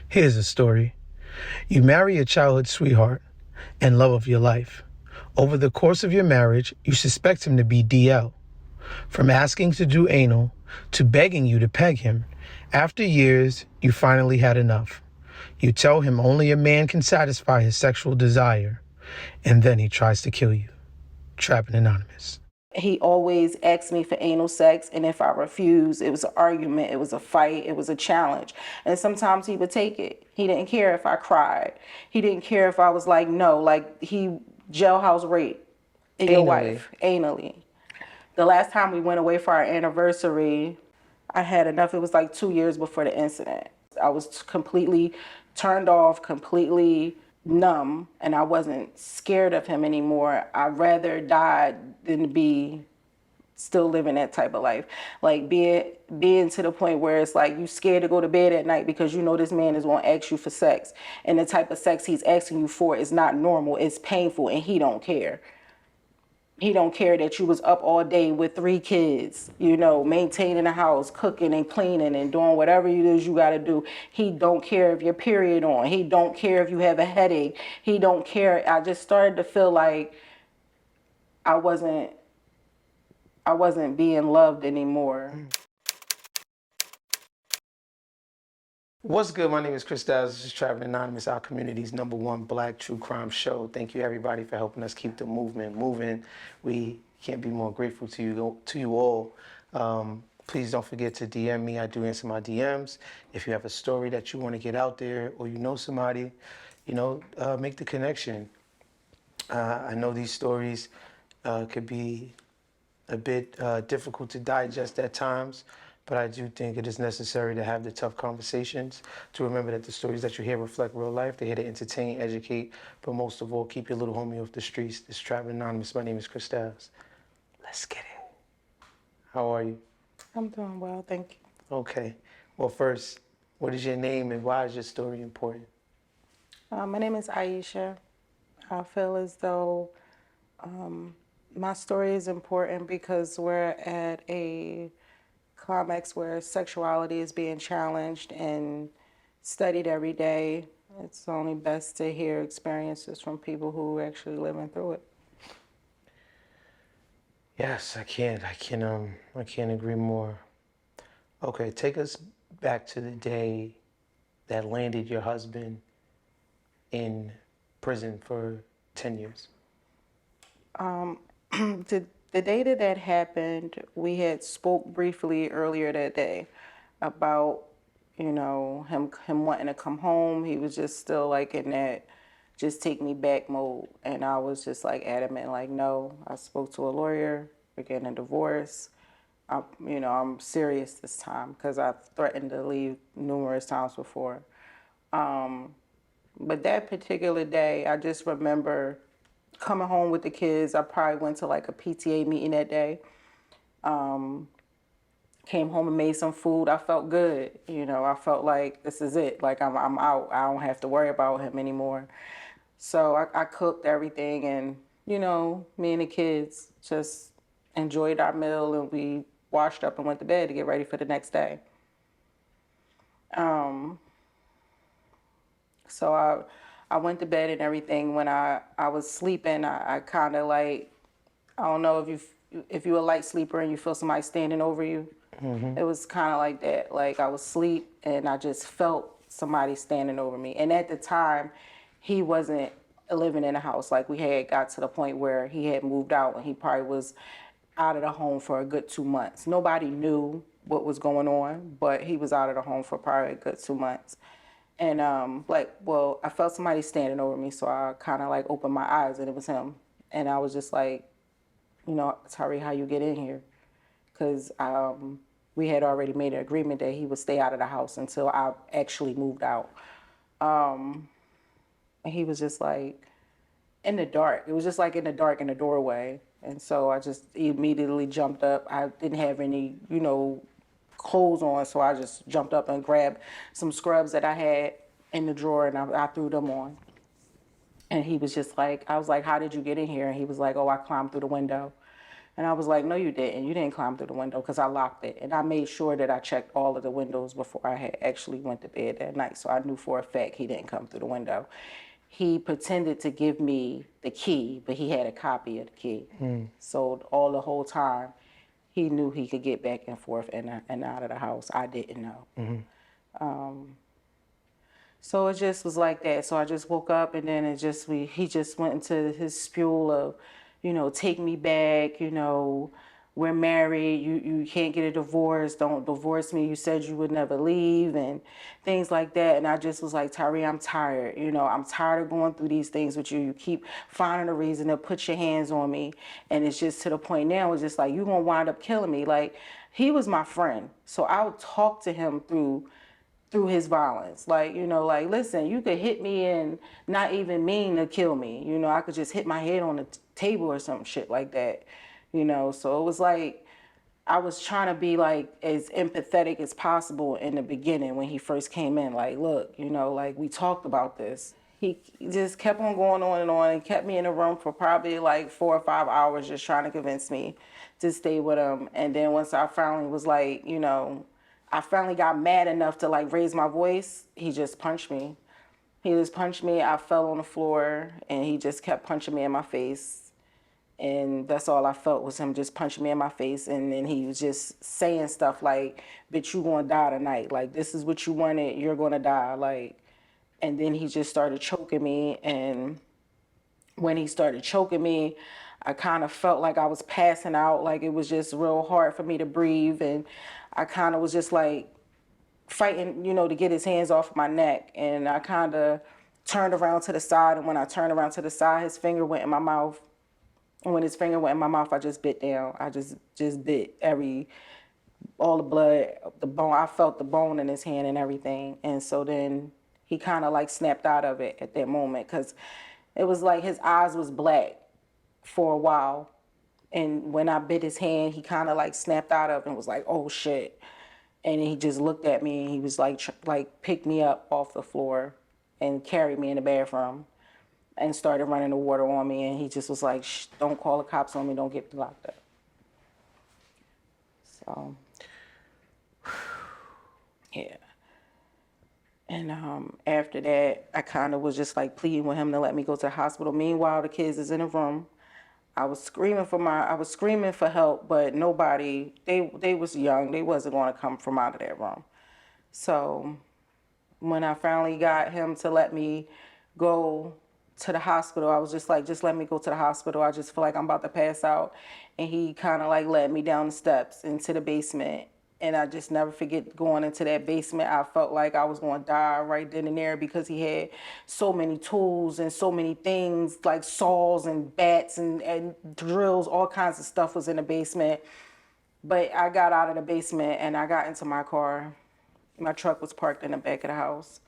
Here's a story. You marry your childhood sweetheart and love of your life. Over the course of your marriage, you suspect him to be DL. From asking to do anal to begging you to peg him, after years, you finally had enough. You tell him only a man can satisfy his sexual desire, and then he tries to kill you. Trapping Anonymous. He always asked me for anal sex, and if I refused, it was an argument, it was a fight, it was a challenge. And sometimes he would take it. He didn't care if I cried. He didn't care if I was like, no, like he jailhouse rape your Anally. wife anally. The last time we went away for our anniversary, I had enough. It was like 2 years before the incident. I was completely turned off, completely numb, and I wasn't scared of him anymore. I'd rather die than be still living that type of life. Like being to the point where it's like you scared to go to bed at night because you know this man is gonna ask you for sex. And the type of sex he's asking you for is not normal, it's painful, and he don't care. He don't care that you was up all day with 3 kids, maintaining the house, cooking and cleaning and doing whatever it is you got to do. He don't care if your period on. He don't care if you have a headache. He don't care. I just started to feel like I wasn't being loved anymore. What's good? My name is Chris Dowes. This is Trapping Anonymous, our community's #1 Black true crime show. Thank you, everybody, for helping us keep the movement moving. We can't be more grateful to you all. Please don't forget to DM me. I do answer my DMs. If you have a story that you want to get out there, or you know somebody, make the connection. I know these stories could be a bit difficult to digest at times, but I do think it is necessary to have the tough conversations, to remember that the stories that you hear reflect real life. They're here to entertain, educate, but most of all, keep your little homie off the streets. This is Trapping Anonymous. My name is Chris Dowes. Let's get it. How are you? I'm doing well, thank you. Okay. Well, first, what is your name and why is your story important? My name is Aisha. I feel as though my story is important because we're at a climax where sexuality is being challenged and studied every day. It's only best to hear experiences from people who are actually living through it. Yes, I can't agree more. Okay, take us back to the day that landed your husband in prison for 10 years. The day that happened, we had spoke briefly earlier that day about, him wanting to come home. He was just still like in that just take me back mode. And I was just like adamant, like, no, I spoke to a lawyer, we're getting a divorce. I'm serious this time because I've threatened to leave numerous times before. But that particular day, I just remember coming home with the kids. I probably went to like a PTA meeting that day. Came home and made some food. I felt good. I felt like this is it. Like I'm out. I don't have to worry about him anymore. So I cooked everything, and me and the kids just enjoyed our meal, and we washed up and went to bed to get ready for the next day. So I went to bed and everything. When I was sleeping, I kind of like, I don't know if you're a light sleeper and you feel somebody standing over you. Mm-hmm. It was kind of like that. Like I was asleep and I just felt somebody standing over me. And at the time, he wasn't living in a house. Like we had got to the point where he had moved out and he probably was out of the home for a good 2 months. Nobody knew what was going on, but he was out of the home for probably a good 2 months. And I felt somebody standing over me, so I kind of like opened my eyes and it was him. And I was just like, Tari, how you get in here? Because we had already made an agreement that he would stay out of the house until I actually moved out. And he was just like in the dark. It was just like in the dark in the doorway. And so I just immediately jumped up. I didn't have any, clothes on, so I just jumped up and grabbed some scrubs that I had in the drawer and I threw them on. And he was just like, I was like, how did you get in here? And he was like, oh, I climbed through the window. And I was like, no, you didn't. You didn't climb through the window because I locked it. And I made sure that I checked all of the windows before I had actually went to bed that night. So I knew for a fact he didn't come through the window. He pretended to give me the key, but he had a copy of the key. So all the whole time, he knew he could get back and forth and out of the house. I didn't know. So it just was like that. So I just woke up and then he just went into his spew of, take me back, we're married, you can't get a divorce, don't divorce me, you said you would never leave and things like that. And I just was like, Tyree, I'm tired, I'm tired of going through these things with you. You keep finding a reason to put your hands on me. And it's just to the point now, it's just like, you're going to wind up killing me. Like, he was my friend. So I would talk to him through his violence. Like, like, listen, you could hit me and not even mean to kill me. I could just hit my head on the table or some shit like that. So it was like, I was trying to be like as empathetic as possible in the beginning when he first came in. Like, look, like we talked about this. He just kept on going on and kept me in the room for probably like 4 or 5 hours just trying to convince me to stay with him. And then once I finally was like, I finally got mad enough to like raise my voice, he just punched me. He just punched me. I fell on the floor and he just kept punching me in my face. And that's all I felt was him just punching me in my face. And then he was just saying stuff like, bitch, you gonna die tonight. Like, this is what you wanted, you're gonna die. Like, and then he just started choking me. And when he started choking me, I kind of felt like I was passing out. Like, it was just real hard for me to breathe. And I kind of was just like fighting, to get his hands off my neck. And I kind of turned around to the side. And when I turned around to the side, his finger went in my mouth. And when his finger went in my mouth, I just bit down. I just bit all the blood, the bone. I felt the bone in his hand and everything. And so then he kind of like snapped out of it at that moment because it was like his eyes was black for a while. And when I bit his hand, he kind of like snapped out of it and was like, oh shit. And he just looked at me and he was like picked me up off the floor and carried me in the bathroom and started running the water on me. And he just was like, shh, don't call the cops on me, don't get me locked up. So, yeah. And after that, I kind of was just like pleading with him to let me go to the hospital. Meanwhile, the kids is in the room. I was screaming for help, but nobody, they was young. They wasn't going to come from out of that room. So when I finally got him to let me go to the hospital, I was just like, just let me go to the hospital. I just feel like I'm about to pass out. And he kind of like led me down the steps into the basement. And I just never forget going into that basement. I felt like I was going to die right then and there because he had so many tools and so many things like saws and bats and drills, all kinds of stuff was in the basement. But I got out of the basement and I got into my car. My truck was parked in the back of the house.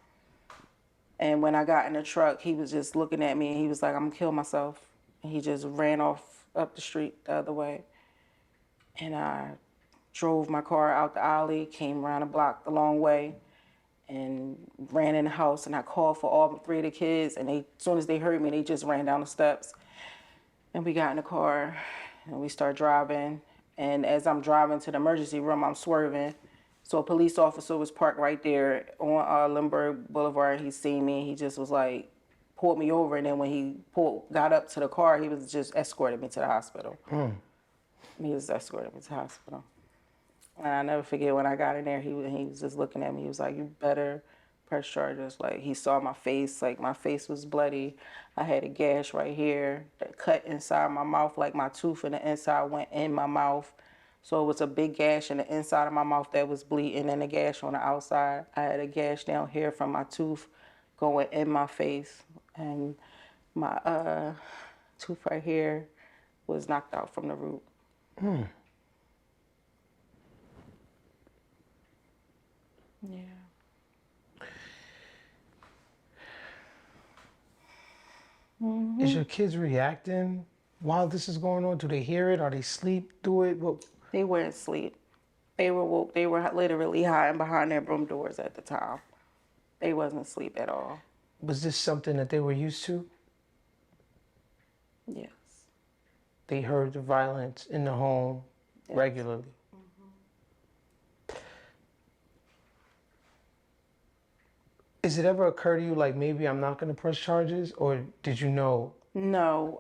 And when I got in the truck, he was just looking at me and he was like, I'm gonna kill myself. And he just ran off up the street the other way. And I drove my car out the alley, came around the block the long way, and ran in the house. And I called for all 3 of the kids. And as soon as they heard me, they just ran down the steps. And we got in the car and we started driving. And as I'm driving to the emergency room, I'm swerving. So a police officer was parked right there on Lindbergh Boulevard. He seen me. He just was like, pulled me over. And then when he got up to the car, he was just escorted me to the hospital. He was escorted me to the hospital. And I never forget when I got in there, he was just looking at me. He was like, you better press charges. Like, he saw my face. Like, my face was bloody. I had a gash right here that cut inside my mouth. Like, my tooth in the inside went in my mouth. So it was a big gash in the inside of my mouth that was bleeding and a gash on the outside. I had a gash down here from my tooth going in my face. And my tooth right here was knocked out from the root. Yeah. Is your kids reacting while this is going on? Do they hear it? Are they sleep through it? What? They weren't asleep. They were woke. They were literally hiding behind their room doors at the time. They wasn't asleep at all. Was this something that they were used to? Yes. they heard the violence in the home regularly. Is it ever occur to you like maybe I'm not going to press charges, or did you know? No,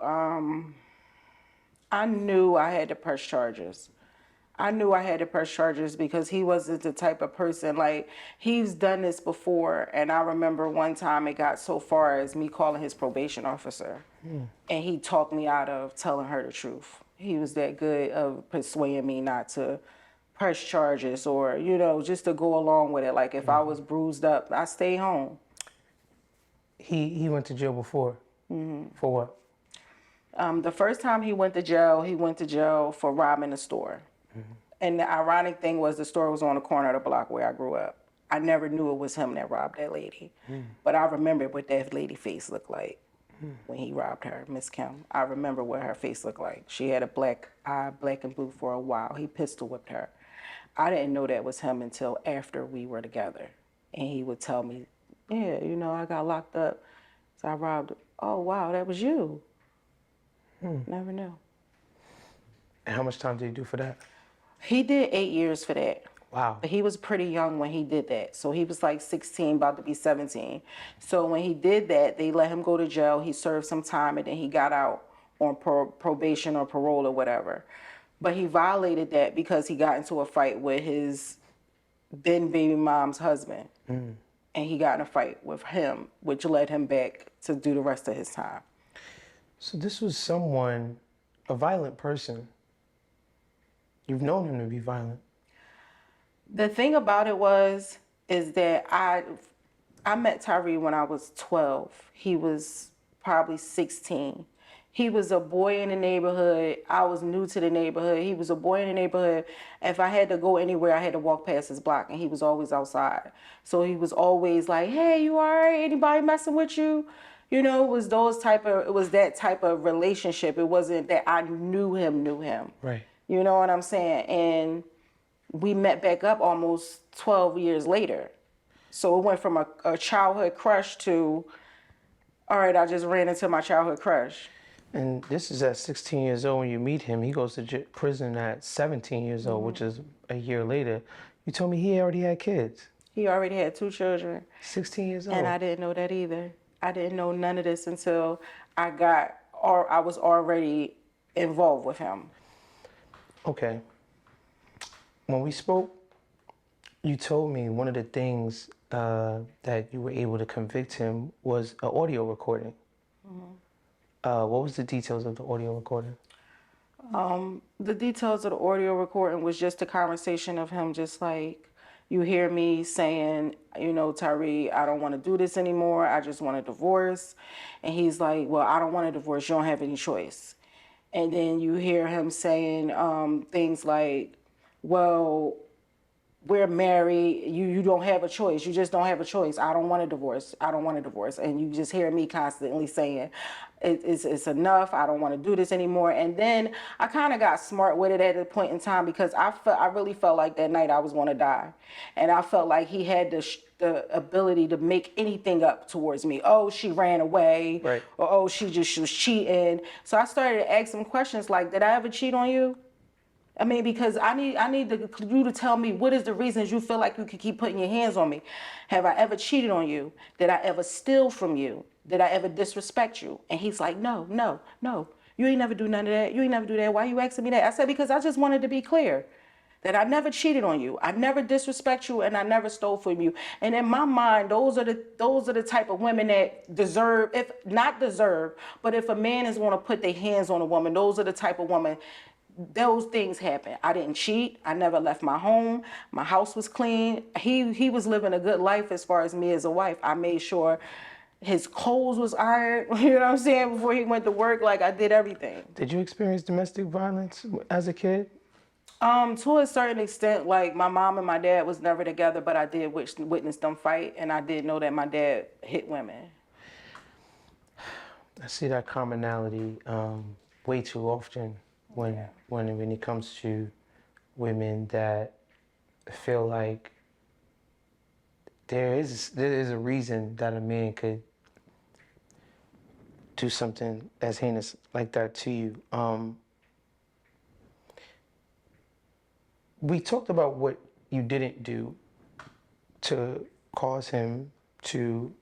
I knew I had to press charges. I knew I had to press charges because he wasn't the type of person, like, he's done this before. And I remember one time it got so far as me calling his probation officer. And he talked me out of telling her the truth. He was that good of persuading me not to press charges or, just to go along with it. Like if I was bruised up, I stay home. He went to jail before. For what? The first time he went to jail for robbing a store. And the ironic thing was the store was on the corner of the block where I grew up. I never knew it was him that robbed that lady. But I remember what that lady face looked like when he robbed her, Miss Kim. I remember what her face looked like. She had a black eye, black and blue for a while. He pistol whipped her. I didn't know that was him until after we were together. And he would tell me, yeah, I got locked up. So I robbed her. Oh, wow, that was you. Never knew. And how much time did he do for that? He did 8 years for that. Wow. But he was pretty young when he did that. So he was like 16, about to be 17. So when he did that, they let him go to jail. He served some time and then he got out on probation or parole or whatever. But he violated that because he got into a fight with his then baby mom's husband. And he got in a fight with him, which led him back to do the rest of his time. So this was someone, a violent person. You've known him to be violent. The thing about it is that I met Tyree when I was 12. He was probably 16. He was a boy in the neighborhood. I was new to the neighborhood. He was a boy in the neighborhood. If I had to go anywhere, I had to walk past his block, and he was always outside. So he was always like, "Hey, you all right? Anybody messing with you?" It was that type of relationship. It wasn't that I knew him. Right. You know what I'm saying? And we met back up almost 12 years later. So it went from a childhood crush to, all right, I just ran into my childhood crush. And this is at 16 years old when you meet him. He goes to prison at 17 years old, which is a year later. You told me he already had kids. He already had 2 children. 16 years old. And I didn't know that either. I didn't know none of this until I was already involved with him. Okay. When we spoke, you told me one of the things that you were able to convict him was an audio recording. What was the details of the audio recording? The details of the audio recording was just a conversation of him just like, you hear me saying, Tyree, I don't want to do this anymore. I just want a divorce. And he's like, well, I don't want a divorce. You don't have any choice. And then you hear him saying things like, well, we're married. You don't have a choice. You just don't have a choice. I don't want a divorce. I don't want a divorce. And you just hear me constantly saying, it's enough. I don't want to do this anymore. And then I kind of got smart with it at a point in time because I really felt like that night I was going to die. And I felt like he had the ability to make anything up towards me. Oh, she ran away. Right. Or, oh, she was cheating. So I started to ask him questions like, did I ever cheat on you? I mean, because I need you to tell me what is the reasons you feel like you could keep putting your hands on me. Have I ever cheated on you? Did I ever steal from you? Did I ever disrespect you? And he's like, no. You ain't never do none of that. You ain't never do that. Why you asking me that? I said, because I just wanted to be clear that I never cheated on you. I never disrespect you and I never stole from you. And in my mind, those are the type of women that deserve, if not deserve, but if a man is going to put their hands on a woman, those are the type of women. Those things happen. I didn't cheat. I never left my home. My house was clean. He was living a good life as far as me as a wife. I made sure his clothes was ironed, you know what I'm saying, before he went to work. Like, I did everything. Did you experience domestic violence as a kid? To a certain extent, like my mom and my dad was never together, but I did witness them fight, and I did know that my dad hit women. I see that commonality way too often when it comes to women that feel like there is a reason that a man could do something as heinous like that to you. We talked about what you didn't do to cause him to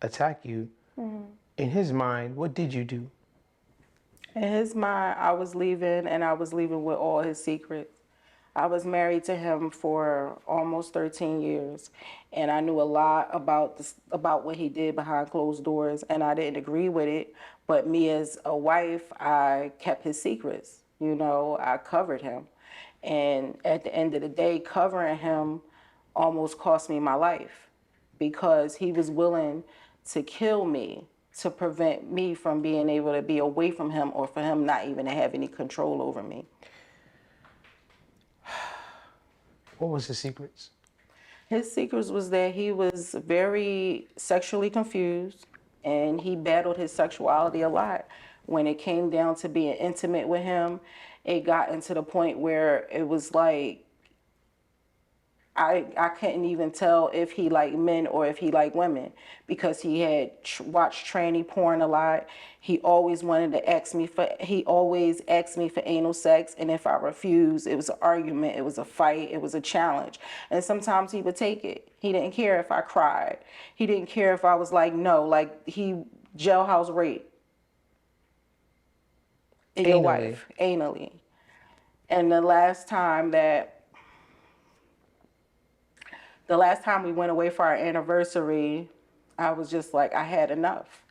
attack you. In his mind, what did you do? In his mind, I was leaving, and I was leaving with all his secrets. I was married to him for almost 13 years, and I knew a lot about about what he did behind closed doors, and I didn't agree with it. But me as a wife, I kept his secrets. You know, I covered him, and at the end of the day, covering him almost cost me my life because he was willing to kill me to prevent me from being able to be away from him or for him not even to have any control over me. What was his secrets? His secrets was that he was very sexually confused and he battled his sexuality a lot. When it came down to being intimate with him, it got into the point where it was like I couldn't even tell if he liked men or if he liked women because he had watched tranny porn a lot. He always asked me for anal sex, and if I refused, it was an argument, it was a fight, it was a challenge. And sometimes he would take it. He didn't care if I cried. He didn't care if I was like no, like he jailhouse rape your Anally. wife anally. And the last time we went away for our anniversary, I was just like, I had enough.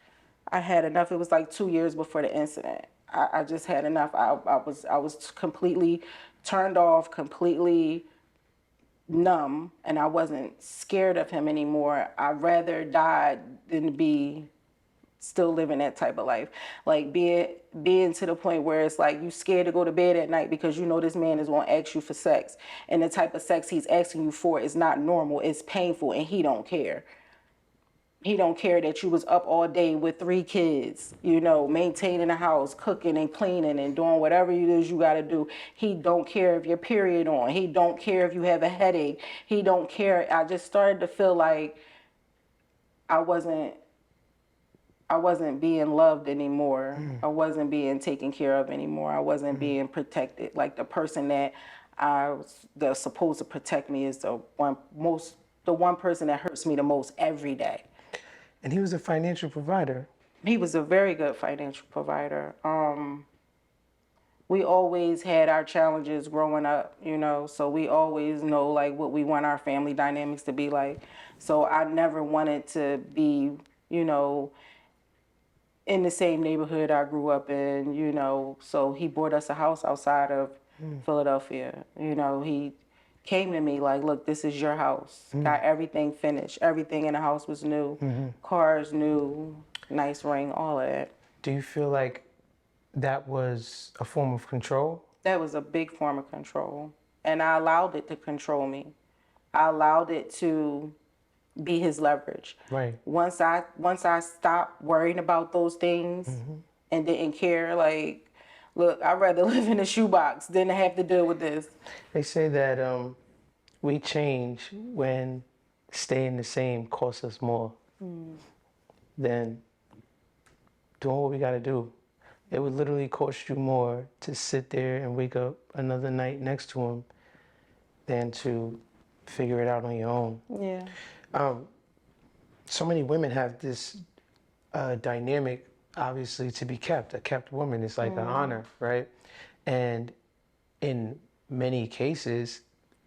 I had enough. It was like 2 years before the incident. I just had enough. I was completely turned off, completely numb, and I wasn't scared of him anymore. I'd rather die than be still living that type of life. Like being to the point where it's like you scared to go to bed at night because you know this man is going to ask you for sex, and the type of sex he's asking you for is not normal, it's painful, and he don't care. He don't care that you was up all day with 3 kids, you know, maintaining the house, cooking and cleaning and doing whatever it is you got to do. He don't care if your period on. He don't care if you have a headache. He don't care. I just started to feel like I wasn't I wasn't being loved anymore. I wasn't being taken care of anymore. I wasn't being protected. Like the person that's supposed to protect me is the one person that hurts me the most every day. And he was a financial provider. He was a very good financial provider. We always had our challenges growing up, you know, so we always know like what we want our family dynamics to be like. So I never wanted to be, you know, in the same neighborhood I grew up in, you know. So he bought us a house outside of Philadelphia. You know, he came to me like, look, this is your house. Got everything finished. Everything in the house was new. Cars new, nice ring, all of that. Do you feel like that was a form of control? That was a big form of control. And I allowed it to control me. I allowed it to be his leverage. Right. Once I stopped worrying about those things and didn't care, like, look, I'd rather live in a shoebox than to have to deal with this. They say that we change when staying the same costs us more than doing what we got to do. It would literally cost you more to sit there and wake up another night next to him than to figure it out on your own. Yeah. So many women have this dynamic, obviously, to be kept. A kept woman is like an honor, right? And in many cases,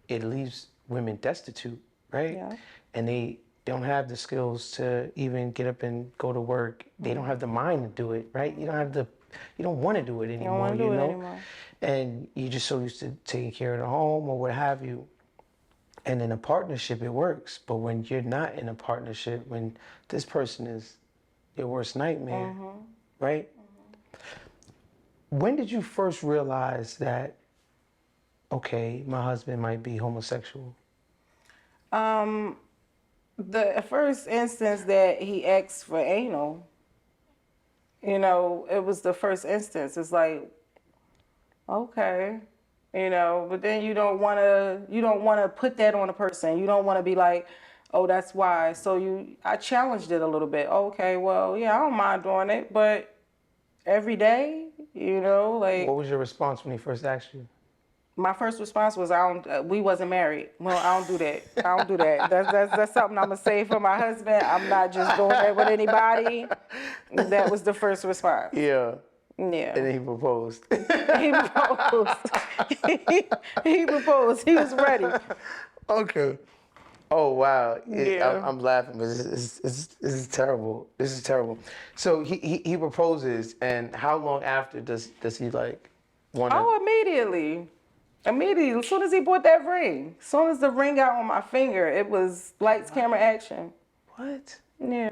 it leaves women destitute, right? Yeah. And they don't have the skills to even get up and go to work. They don't have the mind to do it, right? You don't want to do it anymore, wanna do you it know? anymore. And you're just so used to taking care of the home or what have you. And in a partnership, it works. But when you're not in a partnership, when this person is your worst nightmare, right? When did you first realize that, okay, my husband might be homosexual? The first instance that he asked for anal, you know, it was the first instance. It's like, okay, you know, but then you don't wanna put that on a person. You don't wanna be like, oh, that's why. So I challenged it a little bit. Okay, well, yeah, I don't mind doing it, but every day, you know, like What was your response when he first asked you? My first response was, "I don't. We wasn't married. Well, I don't do that. I don't do that. That's something I'm gonna say for my husband. I'm not just doing that with anybody." That was the first response. Yeah. Yeah. And then he proposed. He proposed. He proposed. He was ready. Okay. Oh wow, Yeah. I'm laughing, but this is terrible. This is terrible. So he proposes, and how long after does he like want to? Oh, immediately. Immediately. As soon as he bought that ring. As soon as the ring got on my finger, it was lights, camera, action. What? Yeah.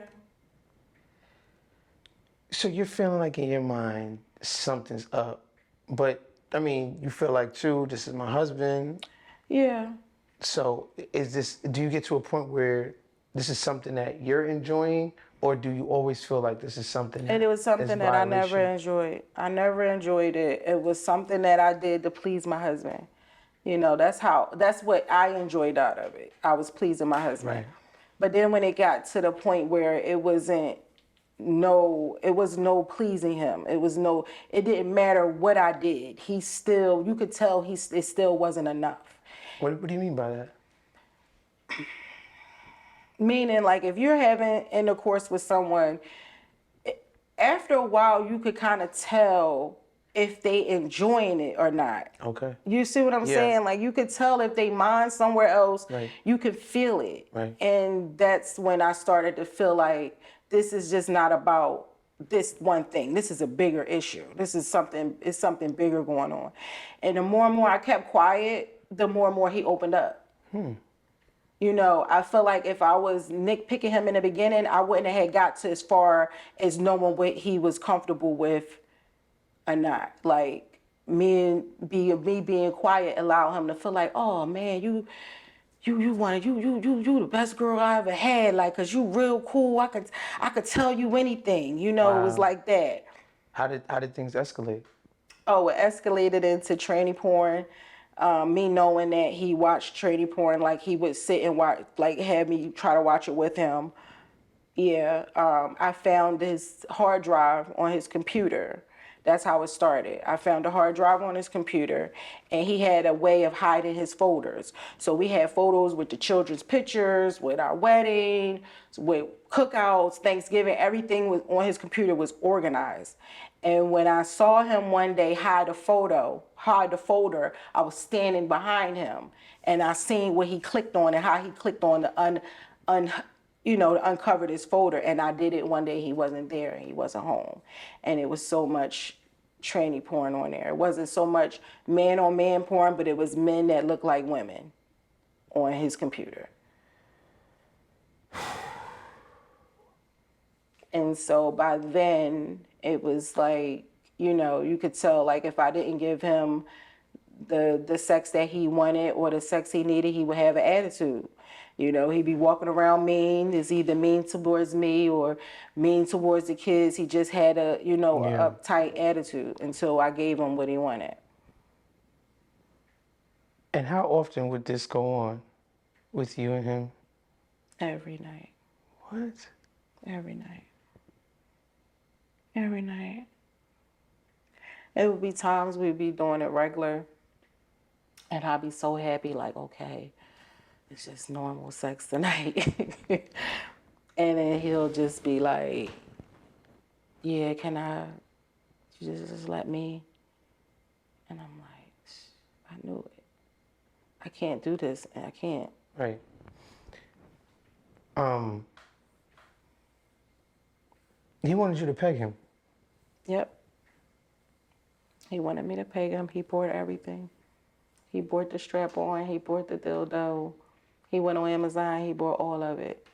So you're feeling like in your mind something's up, but I mean you feel like true. This is my husband. Yeah. So is this? Do you get to a point where this is something that you're enjoying, or do you always feel like this is something And it was is something that I never violation? enjoyed. I never enjoyed it. It was something that I did to please my husband. You know, that's what I enjoyed out of it. I was pleasing my husband. Right. But then when it got to the point where it was no pleasing him. It didn't matter what I did. You could tell it still wasn't enough. What do you mean by that? Meaning, like, if you're having intercourse with someone, after a while, you could kind of tell if they enjoying it or not. Okay. You see what I'm Yeah. saying? Like, you could tell if they mind somewhere else. Right. You could feel it. Right. And that's when I started to feel like this is just not about this one thing. This is a bigger issue. It's something bigger going on. And the more and more I kept quiet, the more and more he opened up. You know, I feel like if I was nitpicking him in the beginning, I wouldn't have got to as far as knowing what he was comfortable with or not. Like me being quiet allowed him to feel like, oh man, you the best girl I ever had. Like, 'cause you real cool. I could tell you anything. You know, it was Wow. like that. How did things escalate? Oh, it escalated into tranny porn. Me knowing that he watched tranny porn, like he would sit and watch, like have me try to watch it with him. Yeah, I found his hard drive on his computer. That's how it started. I found a hard drive on his computer, and he had a way of hiding his folders. So we had photos with the children's pictures, with our wedding, with cookouts, Thanksgiving. Everything was on his computer was organized. And when I saw him one day hide the folder, I was standing behind him, and I seen what he clicked on and how he clicked on the uncovered his folder. And I did it one day. He wasn't there and he wasn't home. And it was so much tranny porn on there. It wasn't so much man on man porn, but it was men that looked like women on his computer. And so by then it was like, you could tell, like, if I didn't give him the sex that he wanted or the sex he needed, he would have an attitude. He'd be walking around mean. Is either mean towards me or mean towards the kids. He just had a uptight attitude until I gave him what he wanted. And how often would this go on with you and him? Every night. What? Every night. Every night. It would be times we'd be doing it regular, and I'd be so happy, like, okay, it's just normal sex tonight. And then he'll just be like, yeah, you just let me? And I'm like, I knew it. I can't do this, and I can't. Right. He wanted you to peg him. Yep. He wanted me to pay him. He bought everything. He bought the strap on. He bought the dildo. He went on Amazon. He bought all of it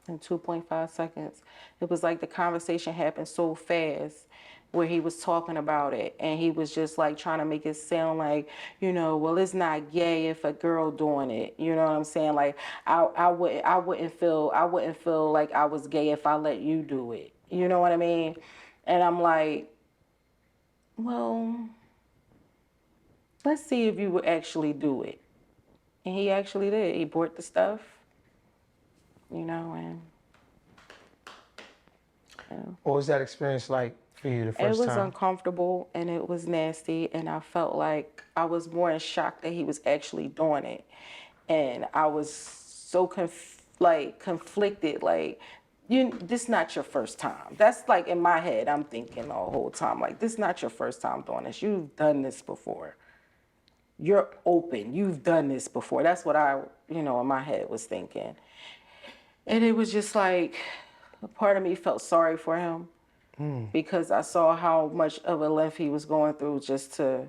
in 2.5 seconds. It was like the conversation happened so fast where he was talking about it, and he was just like trying to make it sound like, well, it's not gay if a girl doing it. You know what I'm saying? Like I wouldn't feel like I was gay if I let you do it. You know what I mean? And I'm like, well, let's see if you would actually do it. And he actually did. He bought the stuff, and What was that experience like for you the It first was time? uncomfortable and it was nasty, and I felt like I was more in shock that he was actually doing it, and I was so conflicted. Like, this not your first time. That's like in my head. I'm thinking the whole time like, this not your first time doing this. You've done this before. You're open. You've done this before. That's what I, in my head was thinking, and it was just like, a part of me felt sorry for him because I saw how much of a length he was going through just to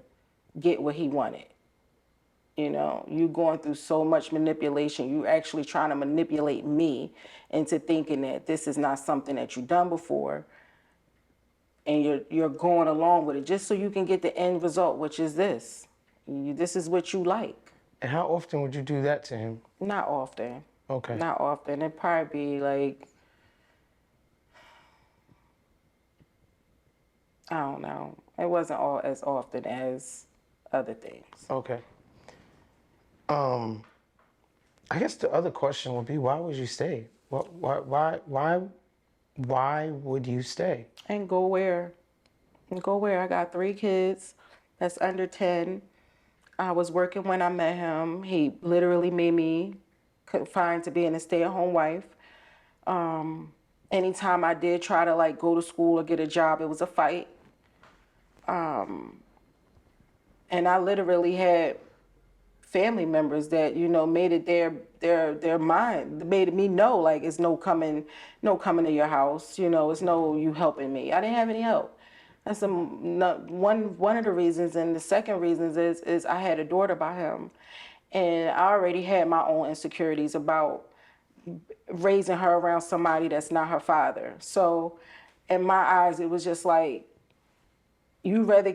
get what he wanted. You going through so much manipulation. You actually trying to manipulate me into thinking that this is not something that you've done before, and you're going along with it just so you can get the end result, which is this. This is what you like. And how often would you do that to him? Not often. Okay. Not often. It'd probably be like, I don't know. It wasn't all as often as other things. Okay. I guess the other question would be, why would you stay? Why would you stay? And go where? And go where? I got 3 kids that's under 10. I was working when I met him. He literally made me confined to being a stay-at-home wife. Anytime I did try to like go to school or get a job, it was a fight. And I literally had family members that made it their mind, made me know like it's no coming to your house. It's no you helping me. I didn't have any help. That's one of the reasons, and the second reason is I had a daughter by him, and I already had my own insecurities about raising her around somebody that's not her father. So, in my eyes, it was just like, you rather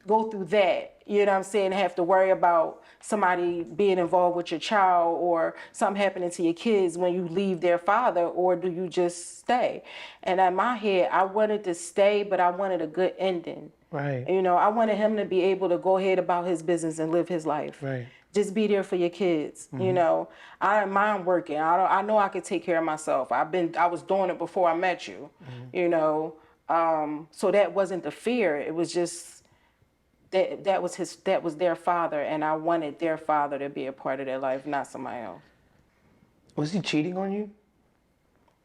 go through that, you know what I'm saying, have to worry about somebody being involved with your child or something happening to your kids when you leave their father, or do you just stay? And in my head, I wanted to stay, but I wanted a good ending. Right. I wanted him to be able to go ahead about his business and live his life. Right. Just be there for your kids. I didn't mind working. I know I could take care of myself. I was doing it before I met you. So that wasn't the fear. It was just that was their father, and I wanted their father to be a part of their life, not somebody else. Was he cheating on you?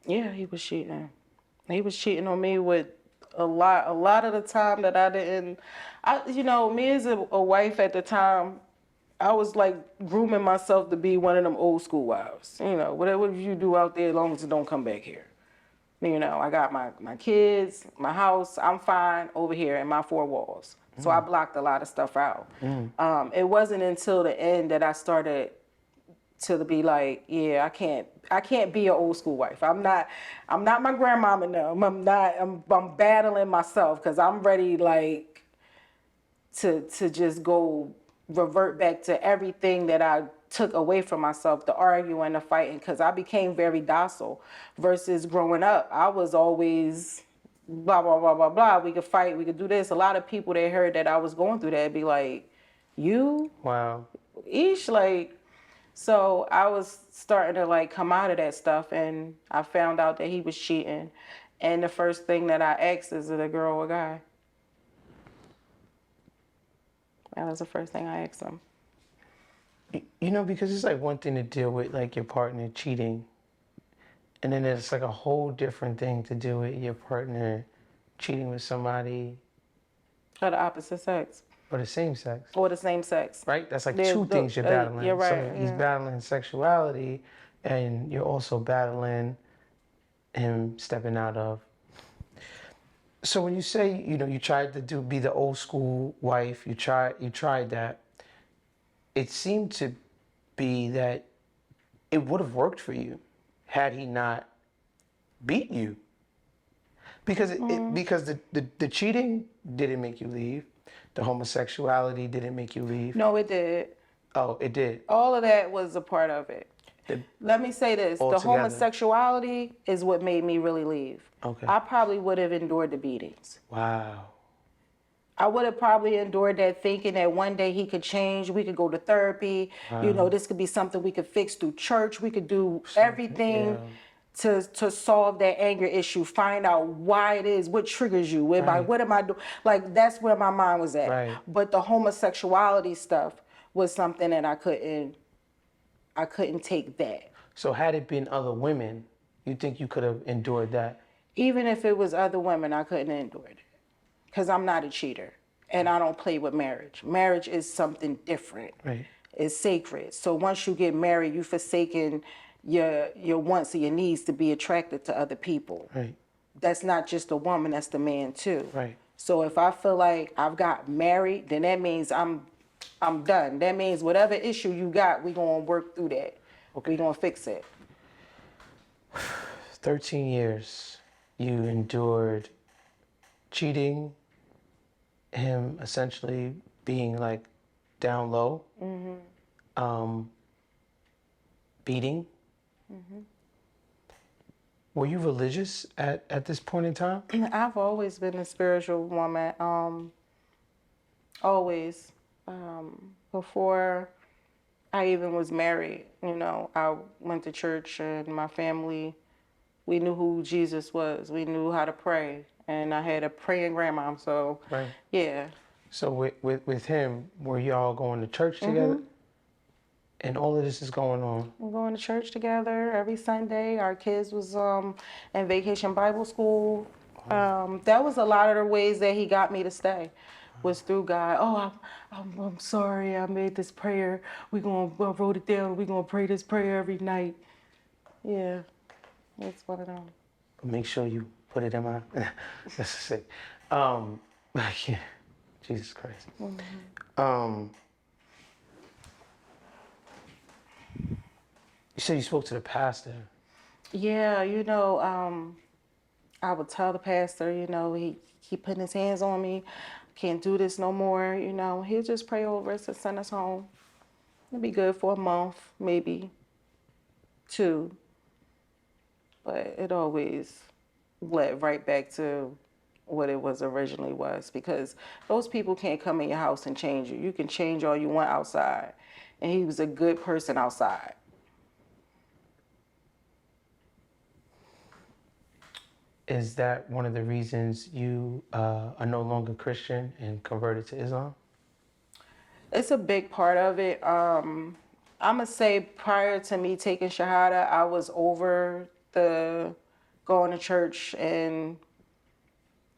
Yeah, he was cheating. He was cheating on me with a lot of the time that I didn't. Me as a wife at the time, I was like grooming myself to be one of them old school wives. Whatever you do out there, as long as it don't come back here. I got my kids, my house. I'm fine over here in my 4 walls. So I blocked a lot of stuff out. It wasn't until the end that I started to be like, yeah, I can't be an old school wife. I'm not my grandmama now. I'm battling myself because I'm ready like to just go revert back to everything that I took away from myself, the arguing, the fighting, because I became very docile versus growing up. I was always blah, blah, blah, blah, blah. We could fight, we could do this. A lot of people that heard that I was going through that be like, you? Wow. Eesh, like, so I was starting to like come out of that stuff, and I found out that he was cheating. And the first thing that I asked is it a girl or a guy? That was the first thing I asked him. Because it's like one thing to deal with like your partner cheating, and then it's like a whole different thing to deal with your partner cheating with somebody of the opposite sex. Or the same sex. Or the same sex. Right? That's like two things you're battling. You're right. So he's battling sexuality, and you're also battling him stepping out of. So when you say, you tried to be the old school wife, you tried that, it seemed to be that it would have worked for you had he not beat you. Because because the cheating didn't make you leave. The homosexuality didn't make you leave. No, it did. Oh, it did. All of that was a part of it. Let me say this. The homosexuality is what made me really leave. Okay. I probably would have endured the beatings. Wow. I would have probably endured that, thinking that one day he could change. We could go to therapy. Wow. This could be something we could fix through church. We could do everything. to solve that anger issue, find out why it is, what triggers you, Right. what am I doing? Like that's where my mind was at. Right. But the homosexuality stuff was something that I couldn't take that. So had it been other women, you think you could have endured that? Even if it was other women, I couldn't endure it. Because I'm not a cheater and I don't play with marriage. Marriage is something different. Right. It's sacred. So once you get married, you forsaken your wants and your needs to be attracted to other people. Right. That's not just a woman, that's the man too. Right. So if I feel like I've got married, then that means I'm done. That means whatever issue you got, we're gonna work through that. Okay. We're gonna fix it. 13 years you endured cheating, him essentially being like down low, beating. Were you religious at this point in time? I've always been a spiritual woman. Always. Before I even was married, I went to church and my family, we knew who Jesus was. We knew how to pray. And I had a praying grandma, so Right. yeah. So with him, were y'all going to church together? And all of this is going on? We're going to church together every Sunday. Our kids was in vacation Bible school. That was a lot of the ways that he got me to stay, was through God. Oh, I'm sorry, I made this prayer. I wrote it down. We're gonna pray this prayer every night. Yeah, it's one of them. Make sure you put it in my. That's sick. Yeah. Jesus Christ. You said you spoke to the pastor. Yeah, I would tell the pastor, he keep putting his hands on me. Can't do this no more. He'll just pray over us and send us home. It'll be good for a month, maybe 2. But it always led right back to what it was originally was, because those people can't come in your house and change you. You can change all you want outside. And he was a good person outside. Is that one of the reasons you are no longer Christian and converted to Islam? It's a big part of it. I'm going to say prior to me taking Shahada, I was over the going to church and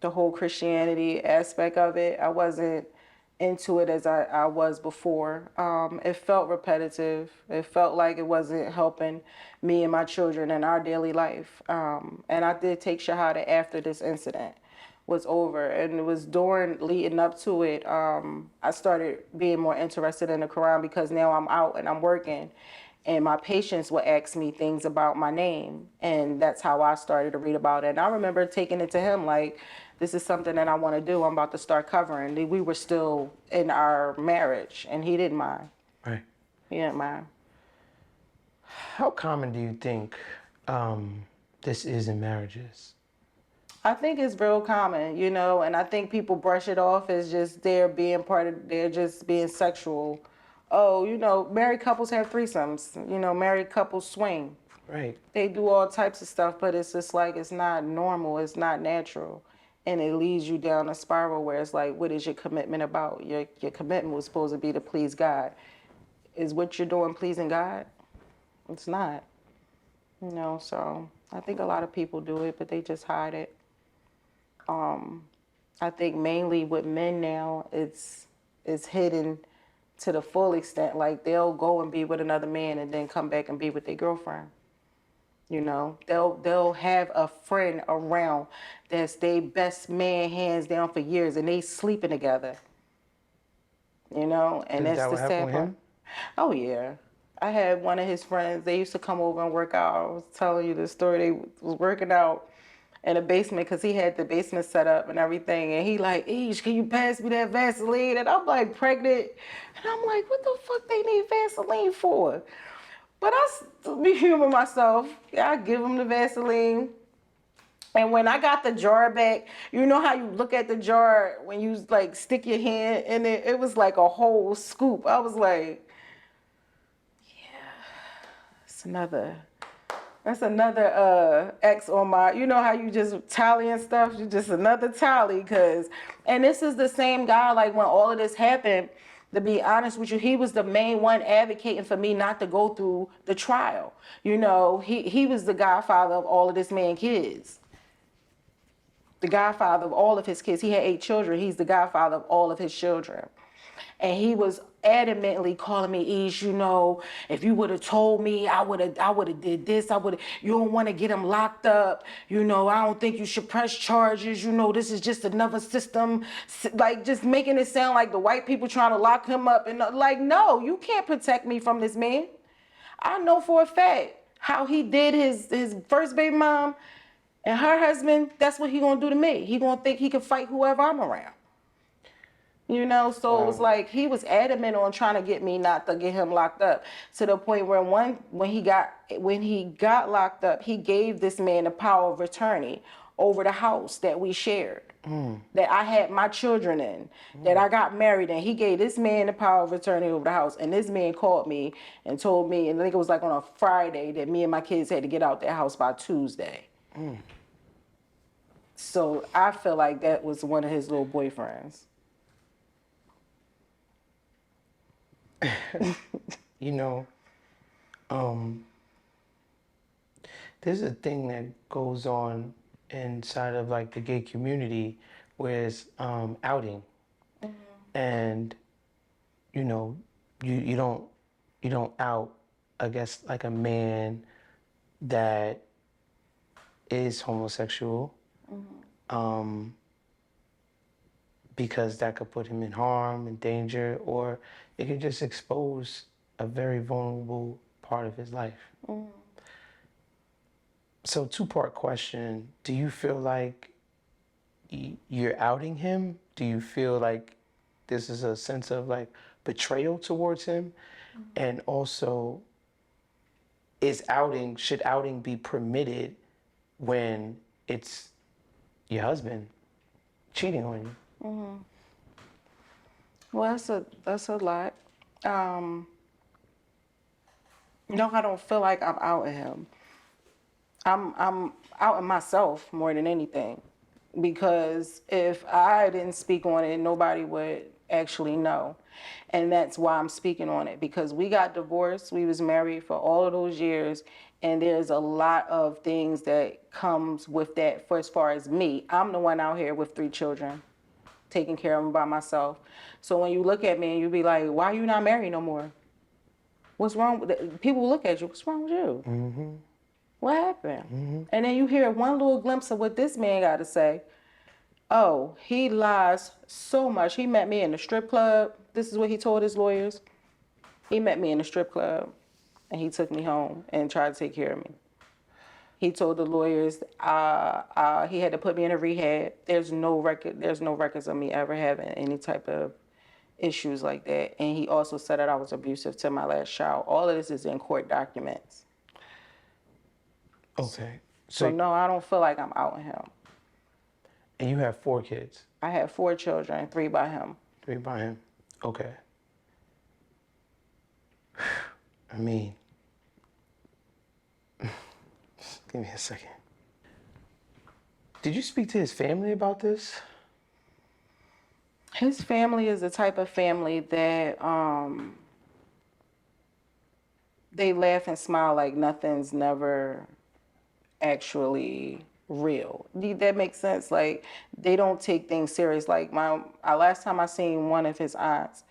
the whole Christianity aspect of it. I wasn't into it as I was before. It felt repetitive. It felt like it wasn't helping me and my children in our daily life. And I did take Shahada after this incident was over, and it was leading up to it, I started being more interested in the Quran, because now I'm out and I'm working, and my patients would ask me things about my name, and that's how I started to read about it. And I remember taking it to him like, this is something that I want to do. I'm about to start covering. We were still in our marriage, and he didn't mind. Right. He didn't mind. How common do you think this is in marriages? I think it's real common, and I think people brush it off as just they're just being sexual. Oh, married couples have threesomes. Married couples swing. Right. They do all types of stuff, but it's just like, it's not normal, it's not natural. And it leads you down a spiral where it's like, what is your commitment about? Your commitment was supposed to be to please God. Is what you're doing pleasing God? It's not. So I think a lot of people do it, but they just hide it. I think mainly with men now, it's hidden to the full extent. Like, they'll go and be with another man and then come back and be with their girlfriend. They'll have a friend around that's their best man, hands down, for years, and they sleeping together. And Is that's that the what sad happened with part. him? Oh yeah. I had one of his friends, they used to come over and work out. I was telling you the story. They was working out in the basement because he had the basement set up and everything. And he like, Eesh, can you pass me that Vaseline? And I'm like pregnant. And I'm like, what the fuck they need Vaseline for? But I be humoring myself. I give him the Vaseline. And when I got the jar back, you know how you look at the jar when you like stick your hand in it? It was like a whole scoop. I was like, yeah, it's That's another X on my, you know how you just tally and stuff? You just another tally, and this is the same guy, like when all of this happened, to be honest with you, he was the main one advocating for me not to go through the trial. You know, he was the godfather of all of this man's kids. The godfather of all of his kids. He had 8 children. He's the godfather of all of his children. And he was adamantly calling me, Ish, you know, if you would have told me, I would have did this. You don't want to get him locked up. You know, I don't think you should press charges. You know, this is just another system. Like, just making it sound like the white people trying to lock him up. And like, no, you can't protect me from this man. I know for a fact how he did his first baby mom and her husband. That's what he gonna do to me. He gonna think he can fight whoever I'm around. You know, so it was like he was adamant on trying to get me not to get him locked up, to the point where when he got locked up, he gave this man the power of attorney over the house that we shared, that I had my children in, that I got married in. He gave this man the power of attorney over the house, and this man called me and told me, and I think it was like on a Friday, that me and my kids had to get out that house by Tuesday. So I feel like that was one of his little boyfriends. You know, there's a thing that goes on inside of like the gay community where it's outing. And you know, you don't out, I guess, like a man that is homosexual, because that could put him in harm and danger, or it could just expose a very vulnerable part of his life. So, two-part question: do you feel like you're outing him? Do you feel like this is a sense of like betrayal towards him? And also, should outing be permitted when it's your husband cheating on you? Well, that's a lot. No, I don't feel like I'm outing him. I'm outing myself more than anything, because if I didn't speak on it, nobody would actually know. And that's why I'm speaking on it, because we got divorced. We was married for all of those years, and there's a lot of things that comes with that. For as far as me, I'm the one out here with 3 children, taking care of them by myself. So when you look at me and you be like, why are you not married no more? What's wrong with it? People look at you, what's wrong with you? What happened? And then you hear one little glimpse of what this man got to say. Oh, he lies so much. He met me in the strip club. This is what he told his lawyers. He met me in the strip club, and he took me home and tried to take care of me. He told the lawyers he had to put me in a rehab. There's no records of me ever having any type of issues like that. And he also said that I was abusive to my last child. All of this is in court documents. Okay. So no, I don't feel like I'm outing him. And you have 4 kids? I have 4 children, 3 by him. 3 by him. Okay. I mean, give me a second. Did you speak to his family about this? His family is the type of family that they laugh and smile like nothing's never actually real. That makes sense. Like, they don't take things serious. Like last time I seen one of his aunts,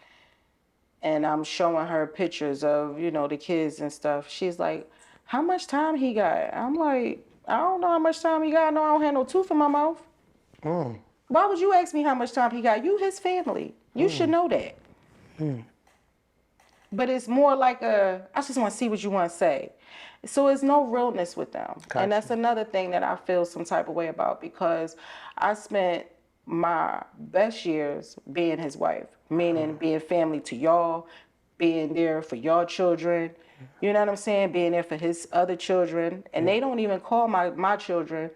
and I'm showing her pictures of, you know, the kids and stuff. She's like, how much time he got? I'm like, I don't know how much time he got. No, I don't have no tooth in my mouth. Why would you ask me how much time he got? You his family. You should know that. But it's more like I just want to see what you want to say. So it's no realness with them. Gotcha. And that's another thing that I feel some type of way about, because I spent my best years being his wife, meaning being family to y'all, being there for y'all children, you know what I'm saying? Being there for his other children. And they don't even call my children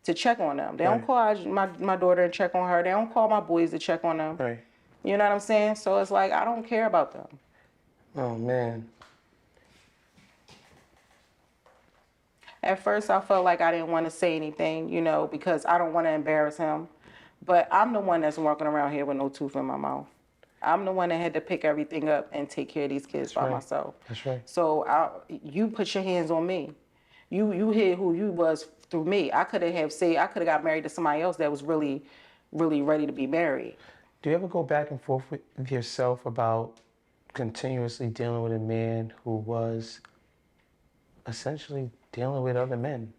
to check on them. They don't call my daughter and check on her. They don't call my boys to check on them. Right. You know what I'm saying? So it's like, I don't care about them. Oh, man. At first, I felt like I didn't want to say anything, you know, because I don't want to embarrass him. But I'm the one that's walking around here with no tooth in my mouth. I'm the one that had to pick everything up and take care of these kids That's by right. myself. That's right. So you put your hands on me. You hid who you was through me. I could have got married to somebody else that was really, really ready to be married. Do you ever go back and forth with yourself about continuously dealing with a man who was essentially dealing with other men?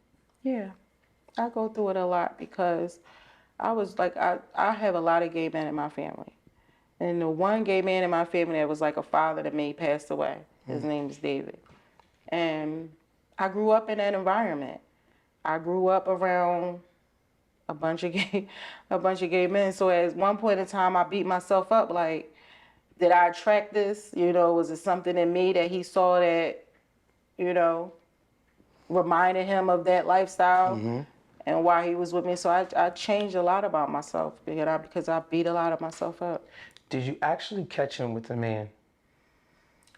Yeah, I go through it a lot because I was like, I have a lot of gay men in my family. And the one gay man in my family that was like a father to me passed away. His name is David. And I grew up in that environment. I grew up around a bunch of gay men. So at one point in time, I beat myself up like, did I attract this? You know, was it something in me that he saw that, you know, reminded him of that lifestyle and why he was with me? So I changed a lot about myself because I beat a lot of myself up. Did you actually catch him with a man?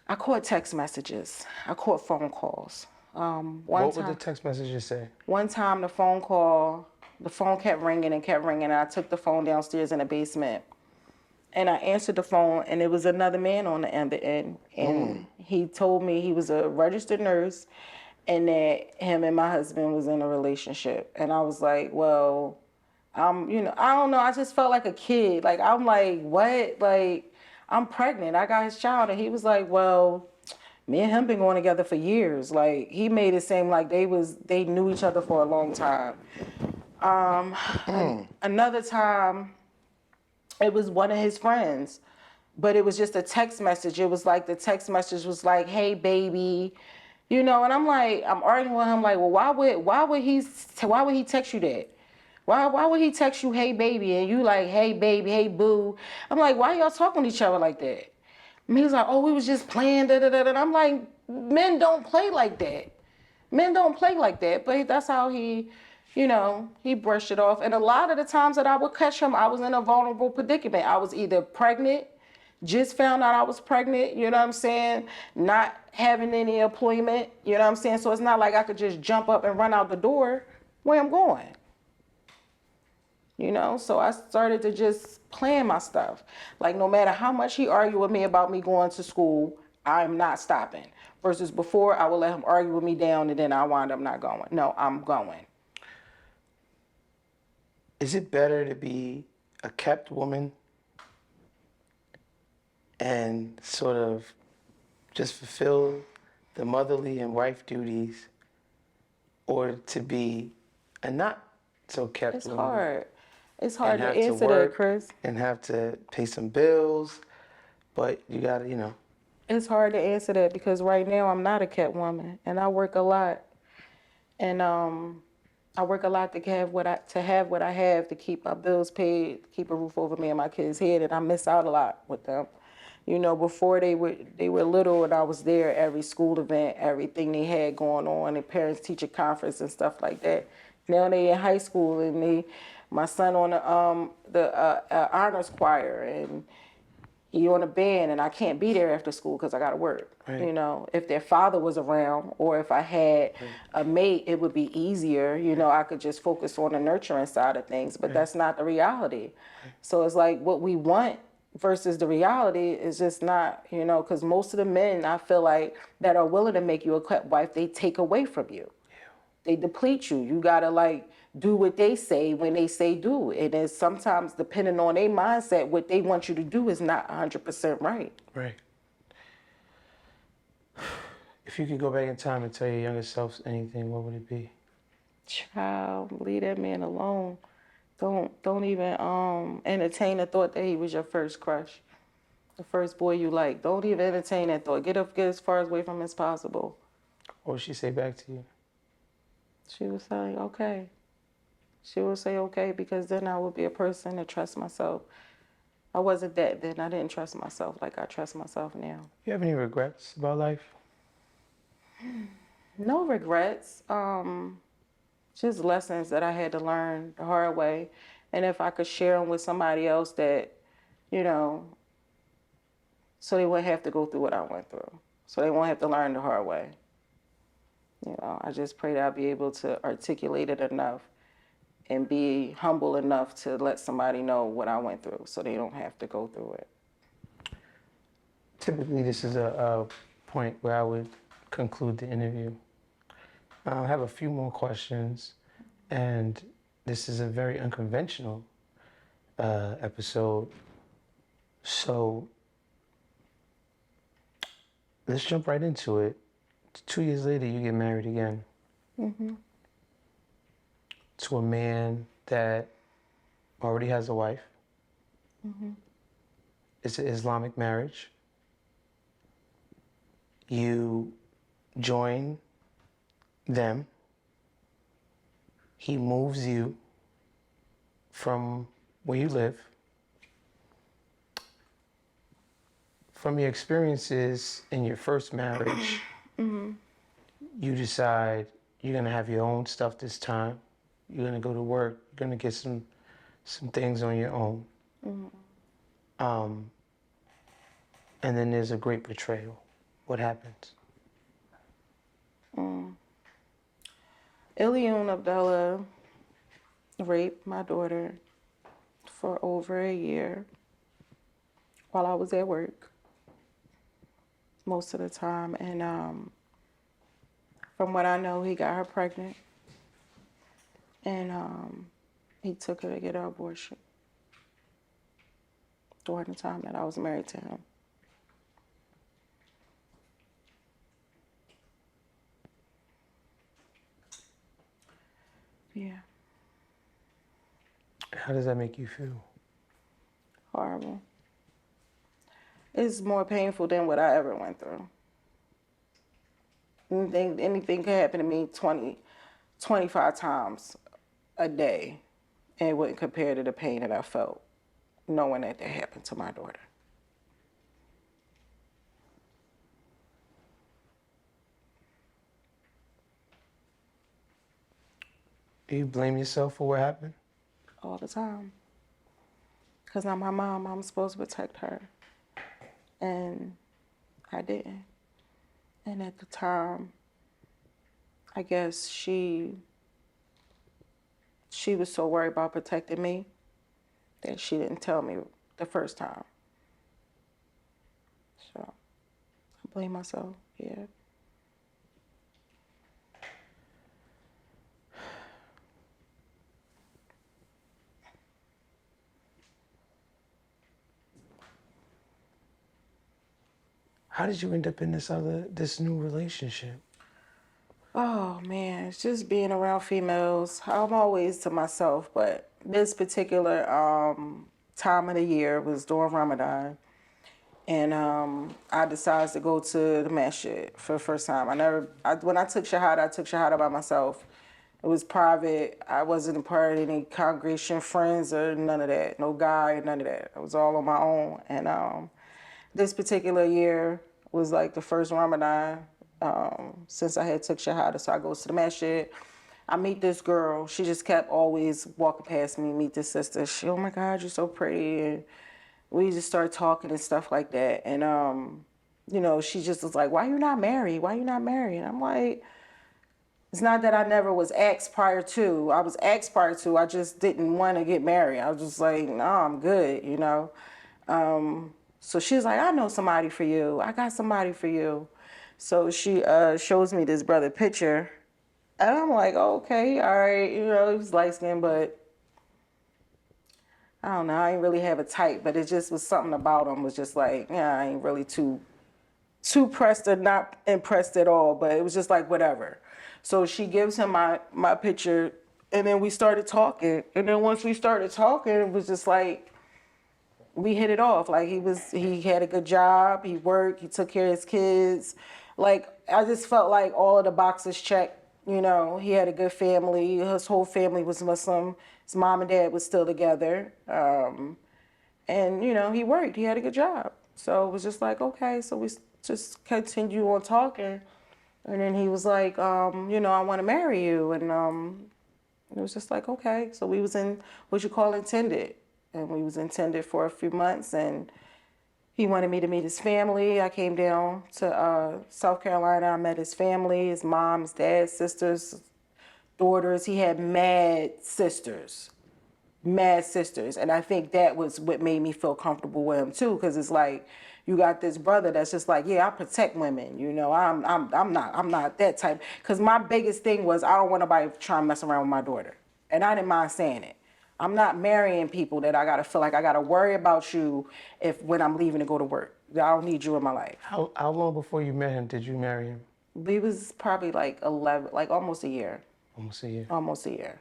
I caught text messages. I caught phone calls. What would the text messages say? One time the phone kept ringing and kept ringing, and I took the phone downstairs in the basement. And I answered the phone, and it was another man on the other end. And he told me he was a registered nurse and that him and my husband was in a relationship. And I was like, well, I don't know. I just felt like a kid. Like, I'm like, what? Like, I'm pregnant. I got his child. And he was like, well, me and him been going together for years. Like, he made it seem like they knew each other for a long time. Another time, it was one of his friends, but it was just a text message. It was like the text message was like, "Hey, baby," you know. And I'm like, I'm arguing with him like, well, why would he text you that? Why would he text you, "Hey, baby," and you like, "Hey, baby, hey, boo"? I'm like, why y'all talking to each other like that? And he's like, oh, we was just playing, da da da. And I'm like, men don't play like that. Men don't play like that. But that's how he brushed it off. And a lot of the times that I would catch him, I was in a vulnerable predicament. I was either pregnant, just found out I was pregnant, you know what I'm saying? Not having any employment, you know what I'm saying? So it's not like I could just jump up and run out the door where I'm going. You know, so I started to just plan my stuff. Like, no matter how much he argued with me about me going to school, I'm not stopping. Versus before, I would let him argue with me down and then I wind up not going. No, I'm going. Is it better to be a kept woman and sort of just fulfill the motherly and wife duties, or to be a not so kept It's woman hard. It's and hard to have to answer that, work Chris. and have to pay some bills, but you gotta, It's hard to answer that because right now I'm not a kept woman and I work a lot. And I work a lot to have what I have to keep my bills paid, keep a roof over me and my kids' head, and I miss out a lot with them. You know, before they were little and I was there every school event, everything they had going on, and parents teacher conference and stuff like that. Now they in high school and my son on the honors choir and he on a band and I can't be there after school because I got to work. Right. You know, if their father was around or if I had a mate, it would be easier. You know, I could just focus on the nurturing side of things, but that's not the reality. So it's like what we want versus the reality is just not, you know, because most of the men I feel like that are willing to make you a kept wife, they take away from you. They deplete you. You gotta like do what they say when they say do. And then sometimes depending on their mindset, what they want you to do is not 100% right. Right. If you could go back in time and tell your younger self anything, what would it be? Child, leave that man alone. Don't even entertain the thought that he was your first crush. The first boy you like. Don't even entertain that thought. Get as far away from him as possible. What would she say back to you? She would say, okay. She would say, okay, because then I would be a person that trusts myself. I wasn't that then. I didn't trust myself like I trust myself now. You have any regrets about life? No regrets. Just lessons that I had to learn the hard way. And if I could share them with somebody else that, you know, so they wouldn't have to go through what I went through. So they won't have to learn the hard way. You know, I just pray that I'll be able to articulate it enough and be humble enough to let somebody know what I went through so they don't have to go through it. Typically, this is a point where I would conclude the interview. I have a few more questions, and this is a very unconventional episode. So let's jump right into it. 2 years later, you get married again to a man that already has a wife. It's an Islamic marriage. You join them. He moves you from where you live. From your experiences in your first marriage, you decide you're gonna have your own stuff this time. You're gonna go to work. You're gonna get some things on your own. And then there's a great betrayal. What happens? Ilion Abdullah raped my daughter for over a year while I was at work most of the time. And from what I know, he got her pregnant. And he took her to get an abortion during the time that I was married to him. Yeah, How does that make you feel? horrible. It's more painful than what I ever went through. Anything could happen to me 25 times a day, and it wouldn't compare to the pain that I felt knowing that that happened to my daughter. Do you blame yourself for what happened? All the time. Because I'm her mom, I'm supposed to protect her. And I didn't. And at the time, I guess she was so worried about protecting me that she didn't tell me the first time. So I blame myself, yeah. How did you end up in this new relationship? Oh man, it's just being around females. I'm always to myself, but this particular time of the year was during Ramadan. And I decided to go to the masjid for the first time. When I took Shahada by myself. It was private. I wasn't a part of any congregation, friends, or none of that. No guy, none of that. I was all on my own. And this particular year was like the first Ramadan since I had took Shahada. So I go to the masjid. I meet this girl. She just kept always walking past me, meet this sister. She, oh my God, you're so pretty. And we just started talking and stuff like that. And, you know, she just was like, why you not married? Why you not married? And I'm like, it's not that I never was asked prior to. I was asked prior to. I just didn't want to get married. I was just like, no, I'm good, you know. So she's like, I know somebody for you. I got somebody for you. So she shows me this brother picture. And I'm like, okay, all right. You know, he was light skinned, but I don't know. I ain't really have a type, but it just was something about him was just like, yeah, I ain't really too pressed or not impressed at all, but it was just like whatever. So she gives him my picture, and then we started talking. And then once we started talking, it was just like we hit it off. Like he had a good job, he worked, he took care of his kids. Like I just felt like all of the boxes checked. You know, he had a good family. His whole family was Muslim. His mom and dad was still together. And you know, he worked. He had a good job. So it was just like, okay. So we just continue on talking. And then he was like, you know, I want to marry you. And it was just like, okay. So we was in what you call intended. And we was intended for a few months. And He wanted me to meet his family. I came down to South Carolina. I met his family, his mom, his dad, sisters, daughters. He had mad sisters, and I think that was what made me feel comfortable with him too, because it's like you got this brother that's just like, yeah, I protect women, you know. I'm not that type. Because my biggest thing was I don't want nobody trying to mess around with my daughter, and I didn't mind saying it. I'm not marrying people that I gotta feel like I gotta worry about you if when I'm leaving to go to work. I don't need you in my life. How long before you met him did you marry him? We was probably like 11, like almost a year. Almost a year. Almost a year.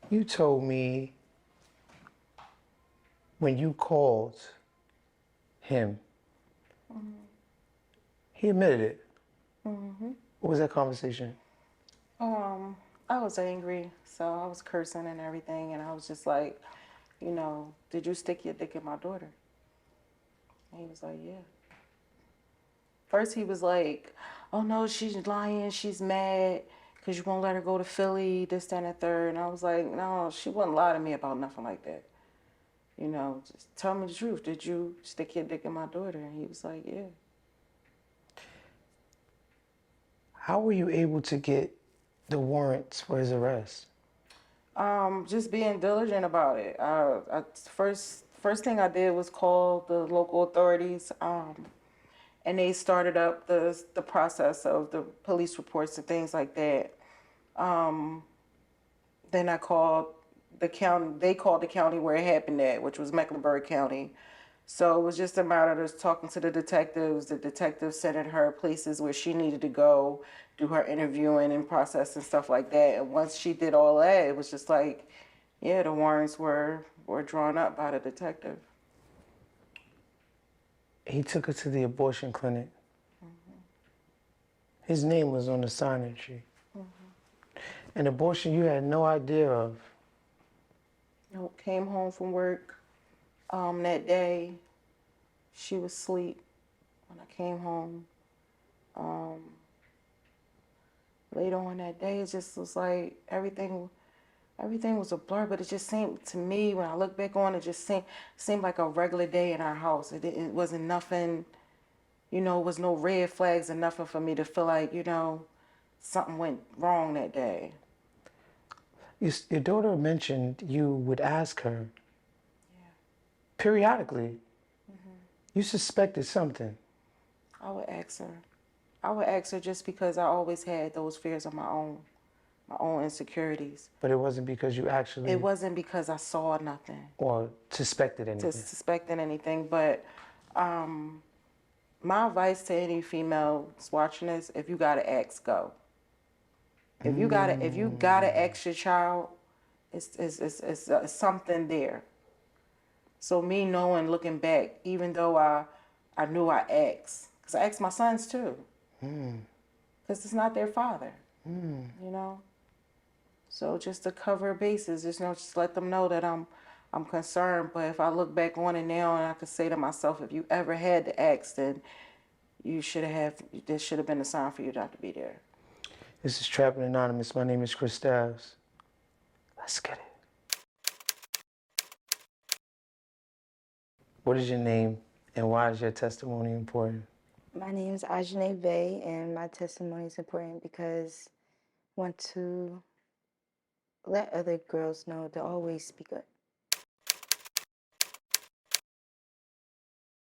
You told me when you called him, he admitted it. What was that conversation? I was angry, so I was cursing and everything, and I was just like, you know, did you stick your dick in my daughter? And he was like, yeah. First he was like, oh no, she's lying, she's mad because you won't let her go to Philly, this, that, and the third. And I was like, no, she wouldn't lie to me about nothing like that. You know, just tell me the truth. Did you stick your dick in my daughter? And he was like, yeah. How were you able to get the warrants for his arrest? Just being diligent about it. First thing I did was call the local authorities, and they started up the process of the police reports and things like that. Then I called the county. They called the county where it happened at, which was Mecklenburg County. So it was just a matter of just talking to the detectives. The detectives sending her places where she needed to go, do her interviewing and process and stuff like that. And once she did all that, it was just like, yeah, the warrants were drawn up by the detective. He took her to the abortion clinic. His name was on the sign-in sheet. An abortion you had no idea of. Came home from work that day. She was asleep when I came home. Later on that day, it just was like everything was a blur, but it just seemed to me, when I look back on it, just seemed like a regular day in our house. It wasn't nothing, you know, it was no red flags or nothing for me to feel like, you know, something went wrong that day. Your daughter mentioned you would ask her periodically. You suspected something. I would ask her. I would ask her just because I always had those fears of my own insecurities. But it wasn't because you actually... It wasn't because I saw nothing. Or suspected anything. Suspecting anything, but my advice to any females watching this: if you gotta ask, go. If you gotta ask your child, it's something there. So me knowing, looking back, even though I knew I asked, because I asked my sons too, because it's not their father, you know. So just to cover bases, just let them know that I'm concerned. But if I look back on it now, and I could say to myself, if you ever had to ask, then this should have been a sign for you not to be there. This is Trapping Anonymous. My name is Chris Styles. Let's get it. What is your name and why is your testimony important? My name is Ajane Bay, and my testimony is important because I want to let other girls know to always speak up.